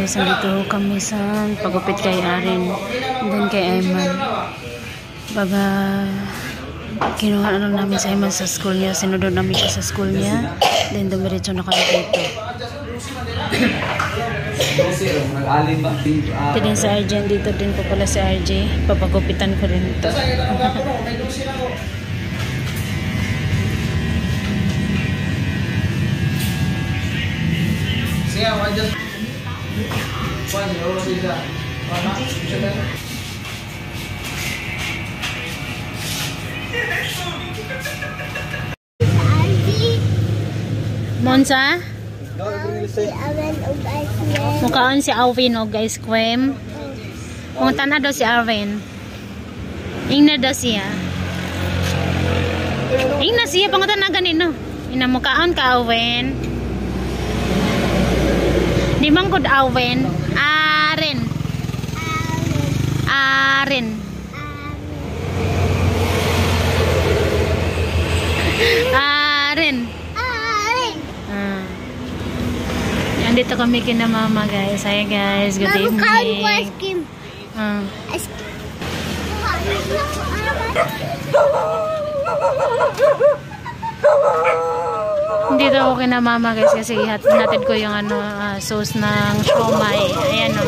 guys, nandito kami sa pagupit kay Aren then kay Ayman. Baga kinuha na lang namin sa Ayman sa school niya, sinunod namin siya sa school niya, then dumiretso na kami dito. Ito din sa RJ, dito din po pala si RJ, papagupitan ko rin ito. Monsa? Mukhaan si Alvin og ice cream. Punta na daw si Alvin. Ingna daw siya. Ingna siya, pangutan na ganino. Inamukhaan ka, Alvin. Di man good Alvin. Aren. Aren. Aren. Andito kami kina mama guys. Hi guys, good evening. Dito ako kina mama guys kasi hatid ko yung sauce ng siomai. Ayan o.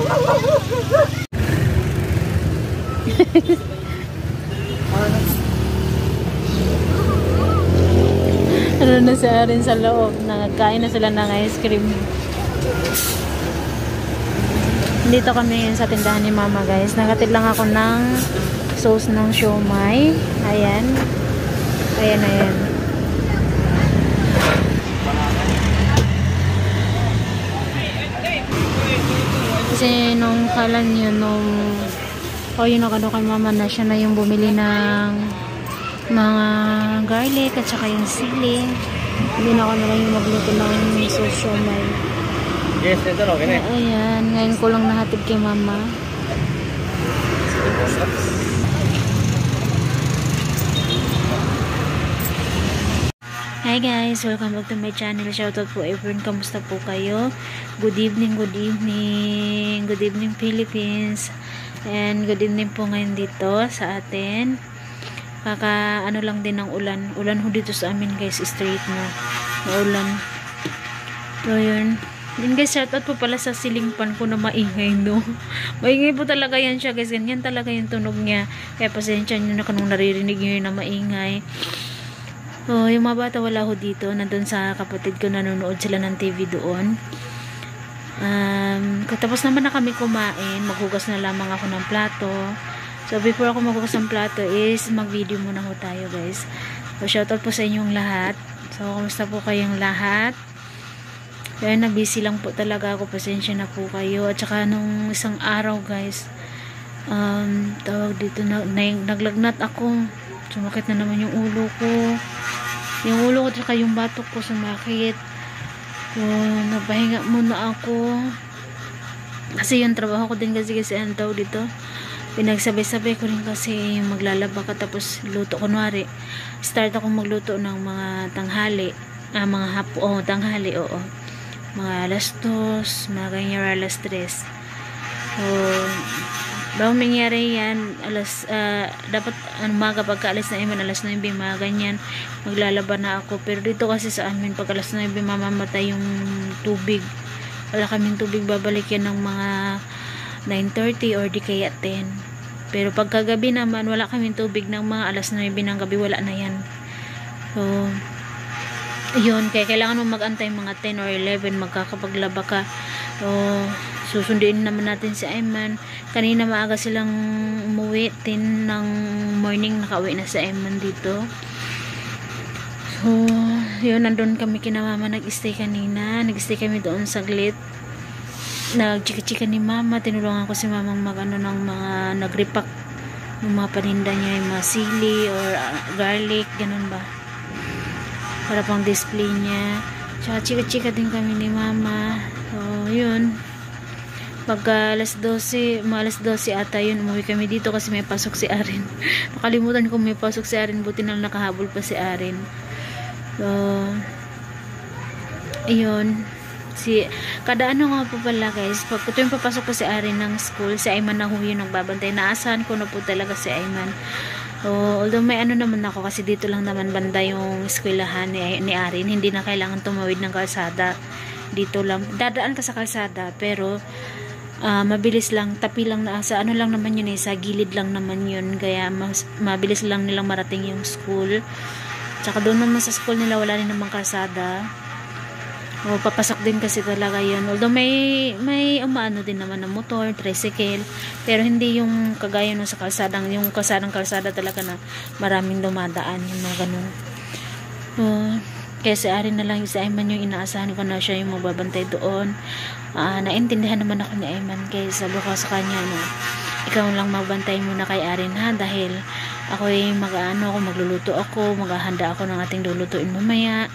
Ano na sa rin sa loob, nagkain na sila ng ice cream. Dito kami sa tindahan ni mama guys. Nagatid lang ako ng sauce ng siomai. Ayan. Ayan, ayan. Kasi nung kala nyo, yung nakano kay mama na siya na yung bumili ng mga garlic at saka yung sili. Hindi na ako na lang yung magluto ng sauce siomai. Yes, ito lang. Ayan, ngayon ko lang nahatid kay mama. Hi guys, welcome back to my channel. Shoutout po everyone, kamusta po kayo? Good evening, good evening. Good evening Philippines. And good evening po ngayon dito sa atin. Kaka ano lang din ng ulan. Ulan ho dito sa amin guys, straight na ulan. So yun. Yun guys, shoutout po pala sa ceiling fan ko na maingay, no? Maingay po talaga yan siya guys. Ganyan talaga yung tunog niya. Kaya pasensya nyo na kanong naririnig nyo yun na maingay. So, yung mga bata wala ho dito. Nandun sa kapatid ko, nanonood sila ng TV doon. Tapos naman na kami kumain. Maghugas na lamang ako ng plato. So, before ako maghugas ng plato is mag-video muna ho tayo guys. So, shoutout po sa inyong lahat. So, kumusta po kayong lahat? Kaya na-busy lang po talaga ako. Pasensya na po kayo. At saka nung isang araw guys, tawag dito, naglagnat ako. Sumakit na naman yung ulo ko. Yung ulo ko at saka yung batok ko sumakit. So, napahinga muna ako. Kasi yung trabaho ko din kasi ang tawag dito. Pinagsabay-sabay ko rin kasi yung maglalaba ka tapos luto. Kunwari, start ako magluto ng mga tanghali. Mga hapo, tanghali, oo. Mga alas 2, mga ganyan, alas 3. So, bago mangyari yan, dapat umaga pagka alas 9, alas 9, mga ganyan, maglalaba na ako. Pero dito kasi sa amin, pag alas 9, mamamatay yung tubig. Wala kaming tubig, babalik yan ng mga 9:30 or di kaya 10. Pero pagkagabi naman, wala kaming tubig ng mga alas 9 ng gabi, wala na yan. So, yun, kaya kailangan mo mag-antay mga 10 or 11 magkakapaglaba ka. So, susunduin naman natin si Ayman. Kanina maaga silang umuwi, 10 ng morning nakauwi na si Ayman dito. So, yun, nandun kami kina mama, nag-stay kanina. Nag-stay kami doon saglit. Nag-chika-chika ni mama, tinulungan ko si mamang mag-ano ng mga nag-repack ng mga paninda niya, yung mga sili or garlic, ganun ba, para pang display niya. Tsaka chika-chika din kami ni mama. So, yun. Pagka alas 12, mga alas 12 ata yun, umuwi kami dito kasi may pasok si Aren. Nakalimutan ko may pasok si Aren, buti na nakahabol pa si Aren. So, ayun. Kada ano nga po pala guys, pag ito yung papasok ko si Arin ng school, si Ayman na ho yung nagbabantay. Naasahan ko na po talaga si Ayman. Although may ano naman ako, kasi dito lang naman banda yung eskwelahan ni Arin, hindi na kailangan tumawid ng kalsada. Dito lang, dadaan ka sa kalsada, pero mabilis lang, tapi lang na, sa ano lang naman yun sa gilid lang naman yun, kaya mabilis lang nilang marating yung school. Tsaka doon naman sa school nila, wala rin namang kalsada. Papasok din kasi talaga yun. Although may umaano din naman ng motor, tricycle, pero hindi yung kagaya nung sa kalsadang, yung kalsada talaga na maraming dumadaan, yung mga ganun. Kaya si Arin na lang, si Ayman yung inaasahan ko na siya yung magbabantay doon. Naintindihan naman ako ni Ayman, kaya sabi ko sa kanya na ikaw lang magbantay muna kay Arin ha, dahil ako ay magluluto ako, maghahanda ako ng ating lulutuin mamaya.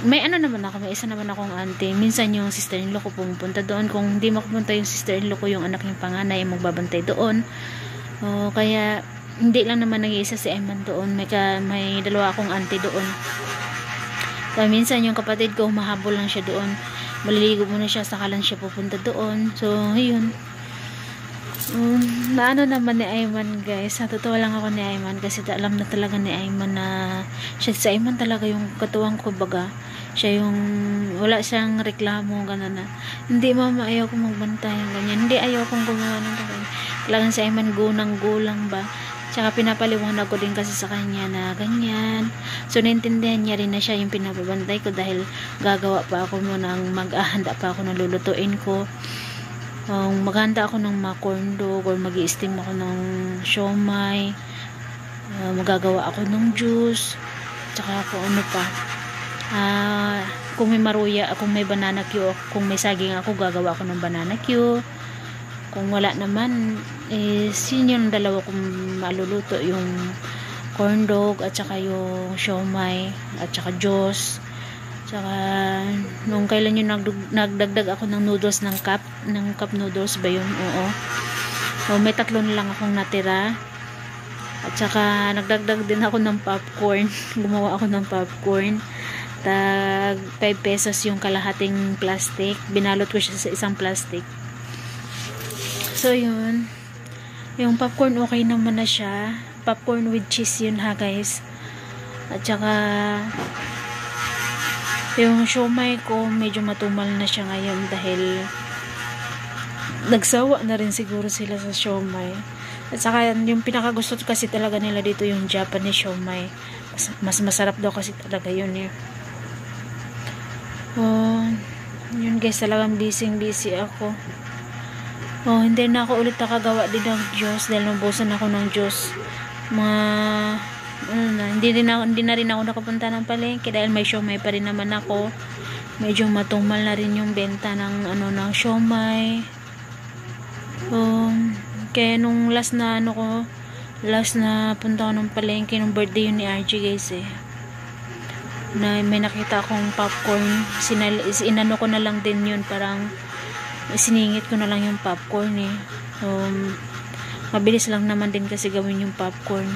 May ano naman ako, may isa naman akong auntie. Minsan yung sister-in-law ko pumupunta doon. Kung hindi makapunta yung sister-in-law ko, yung anak yung panganay ay magbabantay doon. Kaya hindi lang naman nag-iisa si Ayman doon. May dalawa akong auntie doon. Kaya minsan yung kapatid ko, mahabol lang siya doon. Maliligo muna siya, saka lang siya pupunta doon. So, yun. Naano naman ni Ayman guys, natutuwa lang ako ni Ayman kasi alam na talaga ni Ayman na si Ayman talaga yung katuwang ko, baga siya yung wala siyang reklamo gano'n na hindi mama ayaw kong magbantay ganyan, hindi ayaw kong gumawa ng ganyan. Kailangan si Ayman gulang ba, tsaka pinapaliwanag ko din kasi sa kanya na ganyan, so naintindihan niya rin na siya yung pinapabantay ko dahil gagawa pa ako munang maghahanda pa ako ng lulutuin ko. Maghanda ako ng mga corn dog or mag-i-steam ako ng siomay, magagawa ako ng juice, tsaka ako ano pa, kung may maruya, kung may banana Q, kung may saging ako, gagawa ako ng banana Q. Kung wala naman, yun yung dalawa kong maluluto, yung corn dog at saka yung siomay at saka juice. Tsaka nung kailan yung nagdagdag ako ng noodles ng cup noodles ba yun? Oo. May 3 na lang akong natira. At saka nagdagdag din ako ng popcorn. Gumawa ako ng popcorn. Tag 5 pesos yung kalahating plastic. Binalot ko siya sa isang plastic. So yun. Yung popcorn okay naman na siya. Popcorn with cheese yun ha guys. At saka yung siomay ko, medyo matumal na siya ngayon dahil nagsawa na rin siguro sila sa siomay. At saka yung pinakagusto kasi talaga nila dito yung Japanese siomay. Mas masarap daw kasi talaga yun eh. Yun guys, talagang busy ako. Hindi na ako ulit nakagawa din ng juice dahil nabusan ako ng juice. Hindi na rin ako nakapunta ng palengke dahil may siomay pa rin naman ako. Medyo matumal na rin yung benta ng siomay. Kaya nung last na punta ko ng palengke, nung birthday yun ni RG guys na may nakita akong popcorn, inano ko na lang din yun, parang siningit ko na lang yung popcorn mabilis lang naman din kasi gawin yung popcorn.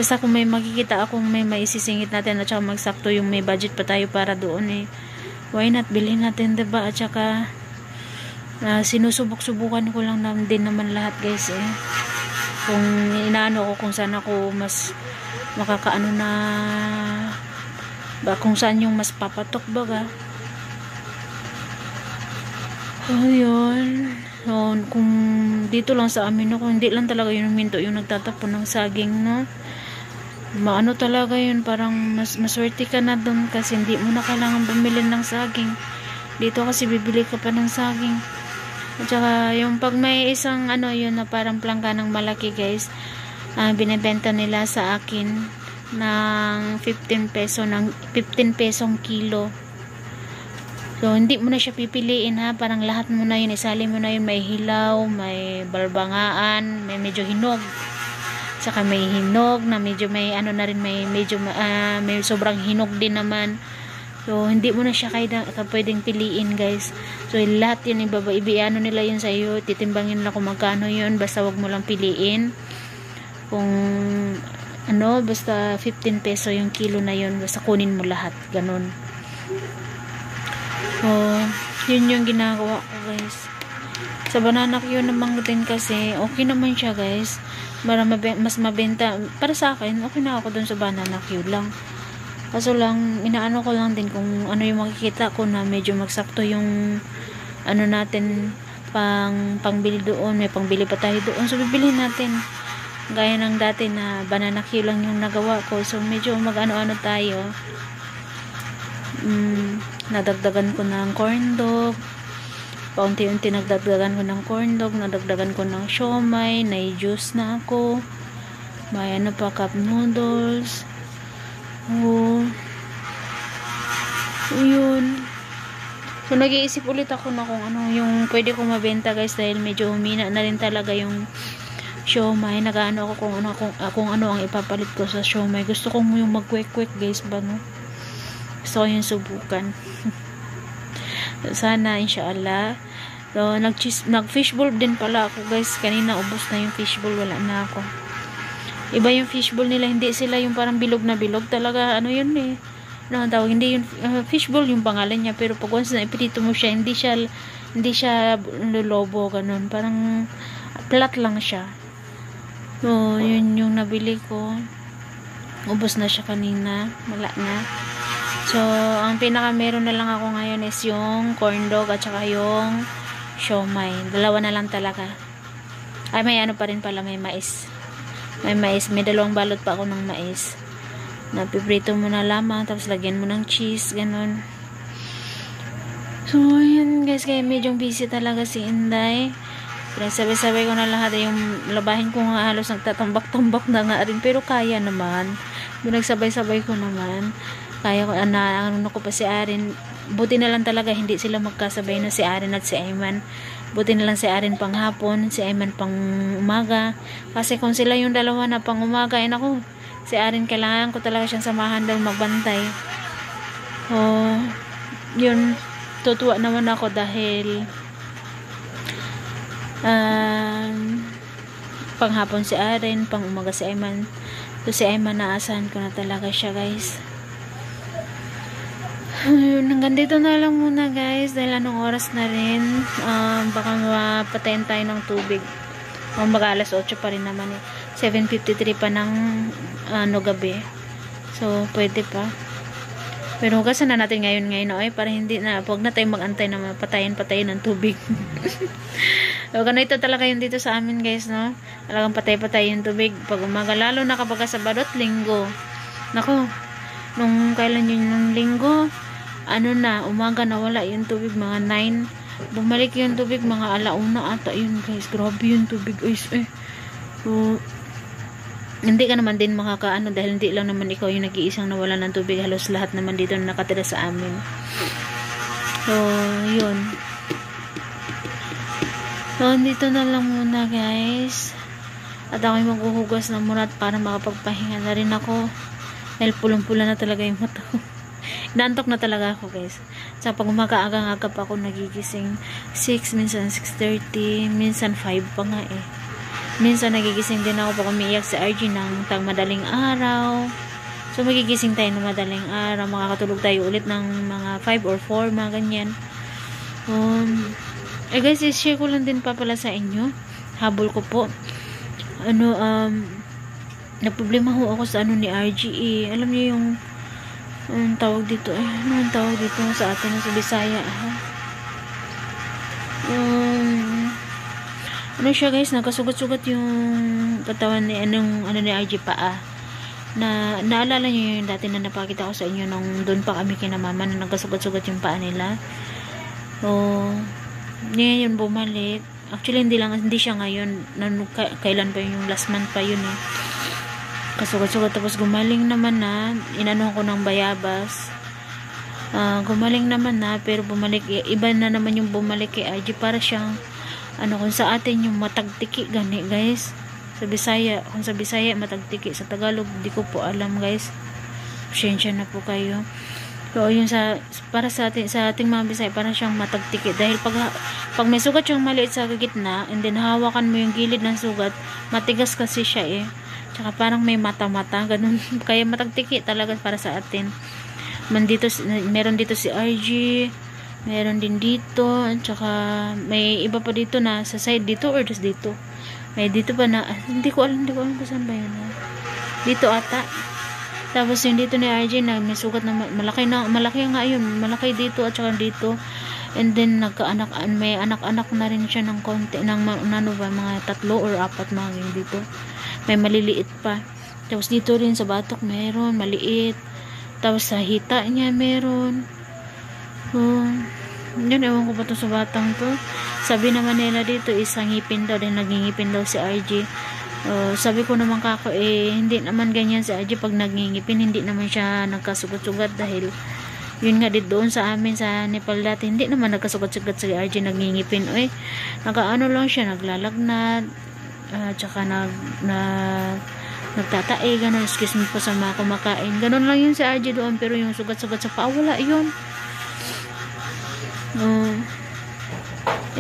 Basta kung may makikita akong may maisisingit natin at saka magsakto yung may budget pa tayo para doon why not bilhin natin, diba? At saka sinusubok-subukan ko lang din naman lahat guys kung inaano ko kung saan ako mas makakaano na kung saan yung mas papatok baga. Yun. Kung dito lang sa amin kung hindi lang talaga yung minto yung nagtatapon ng saging maano talaga yun, parang maswerte ka na doon kasi hindi mo na kailangan bumili ng saging. Dito kasi bibili ka pa ng saging. At saka yung pag may isang yun na parang plangka ng malaki guys, binibenta nila sa akin ng 15 pesong kilo. So hindi mo na siya pipiliin ha, parang lahat mo na yun, isali mo na yun, may hilaw, may balbangaan, may medyo hinog, saka may hinog na medyo may na rin, may medyo may sobrang hinog din naman. So hindi mo na siya pwedeng piliin guys. So lahat yun iano nila yun sa iyo, titimbangin nila kung magkano yun, basta wag mo lang piliin kung basta 15 peso yung kilo na yun, basta kunin mo lahat, ganun. So, yun yung ginagawa ko guys. Sa banana Q naman din kasi, okay naman siya guys. Para mas mabenta. Para sa akin, okay na ako dun sa banana Q lang. Kaso lang, inaano ko lang din kung ano yung makikita ko na medyo magsakto yung ano natin, pangbili doon. May pangbili pa tayo doon. So, bibili natin. Gaya ng dati na banana Q lang yung nagawa ko. So, medyo mag-ano-ano tayo. Nadagdagan ko ng corn dog. Paunti-unti nagdagdagan ko ng corn dog. Nadagdagan ko ng siomay. Nai-juice na ako. May ano pa, cup noodles. Oh. Yun. So, nag-iisip ulit ako na kung ano yung pwede kong mabenta guys. Dahil medyo humina na rin talaga yung siomay. Nag-ano ako kung ano ang ipapalit ko sa siomay. Gusto kong yung mag-quick guys ba no? Gusto ko yung subukan. Sana inshallah. So, nag-fishbowl din pala ako guys. Kanina ubos na yung fishbowl. Wala na ako. Iba yung fishbowl nila. Hindi sila yung parang bilog na bilog. Talaga ano yun eh. Ano ang tawag? Hindi yung fishbowl yung pangalan niya. Pero pag once na ipilito mo siya, hindi siya lulobo. Ganun. Parang flat lang siya. So, yun yung nabili ko. Ubos na siya kanina. Wala na. So, ang pinaka meron na lang ako ngayon is yung corn dog at saka yung siomay. Dalawa na lang talaga. Ay, may ano pa rin pala, may mais. May mais. May dalawang balot pa ako ng mais. Napiprito mo na lamang, tapos lagyan mo ng cheese, ganun. So, yun guys, kaya medyo busy talaga si Inday. Sabay-sabay ko na lahat. Yung labahin ko nga halos nagtatambak-tambak na nga rin. Pero kaya naman. Nagsabay-sabay ko naman. Kaya ko, ano ko pa si Arin. Buti na lang talaga hindi sila magkasabay na si Arin at si Ayman. Buti na lang si Arin pang hapon, si Ayman pang umaga. Kasi kung sila yung dalawa na pang umaga, ako, si Arin kailangan ko talaga siyang samahan dahil magbantay. Oh, yun, tutuwa naman ako dahil pang hapon si Arin, pang umaga si Ayman. So si Ayman, naasahan ko na talaga siya guys. Hanggang dito na lang muna guys dahil anong oras na rin. Baka mapatayin tayo ng tubig. Baga alas 8 pa rin naman eh. 7:53 pa ng gabi. So pwede pa. Pero hugasan na natin ngayon ay para hindi na, huwag na tayong mag-antay na mapatayin ng tubig. So ganito talaga yun dito sa amin guys, no? Talagang patay yung tubig pag umaga, lalo na kapag Sabado at Linggo. Nako, nung kailan yun, nung Linggo, umaga na wala yung tubig, mga 9. Bumalik yung tubig, mga 1:00 ata yun guys. Grabe yung tubig guys eh. So, hindi ka naman din makakaano dahil hindi lang naman ikaw yung nag-iisang nawala ng tubig. Halos lahat naman dito na nakatira sa amin. So, yun. So, dito na lang muna guys. At ako'y maghuhugas na muna para makapagpahinga na rin ako. Dahil pulong-pula na talaga yung mata ko. Nantok na talaga ako guys. Sa pag umaga-aga pa ako nagigising 6, minsan 6:30, minsan 5 pa nga eh. Minsan nagigising din ako pag umiiyak si RG ng madaling araw. So magigising tayo ng madaling araw. Makakatulog tayo ulit ng mga 5 or 4, mga ganyan. Guys, i-share ko lang din pa pala sa inyo. Habol ko po. Nagproblema ho ako sa ni RGE. Alam niyo yung tawag dito ang tawag dito sa atin sa Bisaya siya guys, nakasugat-sugat yung katawan ni ni RG paa. Naalala niyo yung dati na napakita ko sa inyo nung doon pa kami kina mama na nagkasugat-sugat yung paa nila. Ngayon bumalik. Actually hindi siya ngayon, kailan pa yung last month pa yun eh. Kasugat-sugat, tapos gumaling naman na, inano ko ng bayabas. Gumaling naman na, pero bumalik, iba na naman yung bumalik kay RG. Para siyang, kung sa atin yung matagtiki, gani guys. Sa Bisaya, kung sa Bisaya matagtiki, sa Tagalog, di ko po alam guys. Pasensya na po kayo. So, yun para sa ating mga Bisaya, para siyang matagtiki. Dahil pag may sugat yung maliit sa gitna, and then hawakan mo yung gilid ng sugat, matigas kasi siya eh. Tsaka parang may mata-mata, ganun. Kaya matagtiki talaga para sa atin. Meron dito si RG. Meron din dito, at saka may iba pa dito na sa side dito or just dito. May dito pa na, hindi ko alam kung saan ba yun. Dito ata. Tapos yung dito ni RJ na may sugat na malaki nga yun. Malaki dito at saka dito. And then may anak-anak na rin siya ng konti, ng ano ba, mga 3 or 4 mga ganyan dito. May maliliit pa. Tapos dito rin sa batok meron, maliit. Tapos sa hita niya meron. Yun, ewan ko pa to sa batang to. Sabi naman nila dito isang ngipin daw, din nagingipin daw si RJ. Sabi ko naman kako hindi naman ganyan si RJ pag nagingipin, hindi naman siya nagkasugat-sugat dahil yun nga dito doon sa amin sa Nepal dati, hindi naman nagkasugat-sugat si RJ nagingipin. Nakaano lang siya, naglalagnat, tsaka nagtatae, ganun, excuse me po sa mga kumakain, ganun lang yun si RJ doon. Pero yung sugat-sugat sa paa, wala yun.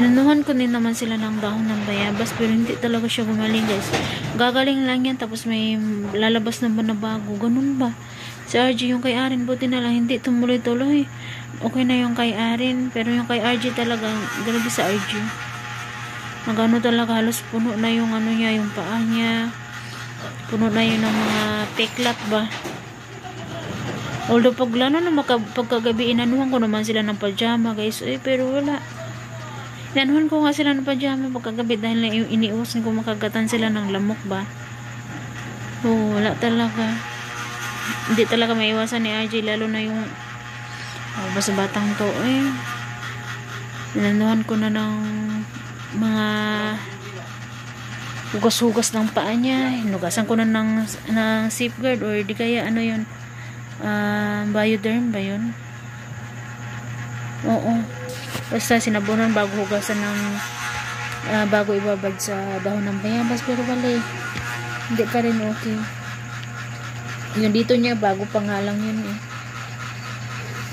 Inanuhan ko din naman sila ng dahon ng bayabas, pero hindi talaga siya gumaling guys. Gagaling lang yan, tapos may lalabas na ba na bago, ganun ba. Si RJ yung kay Arin, buti na lang hindi tumuloy-tuloy. Okay na yung kay Arin, pero yung kay RJ talaga, grabe sa RJ. Nagano talaga, halos puno na yung ano niya, yung paa niya. Puno na yun ng mga peklat ba. Although pagkagabi inanuhan ko naman sila ng pajama guys, pero wala. Inanuhan ko nga sila ng pajama pagkagabi dahil iniusin ko makagatan sila ng lamok ba. Wala talaga. Hindi talaga maiwasan ni RJ, lalo na yung basta batang to inanuhan ko na ng mga hugas-hugas ng paa niya. Hinugasan ko na ng safeguard or di kaya ano yun, Bioderm ba yun? Oo, basta sinabunan bago hugasan ng bago ibabad sa dahon ng bayabas. Pero wala hindi pa rin okay. Yung dito niya bago pa nga lang yun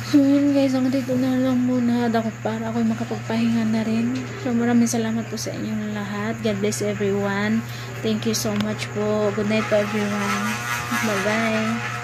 So yun guys, ang dito na lang muna para ako makapagpahinga na rin. So maraming salamat po sa inyong lahat. God bless everyone. Thank you so much po. Good night po everyone. Bye bye.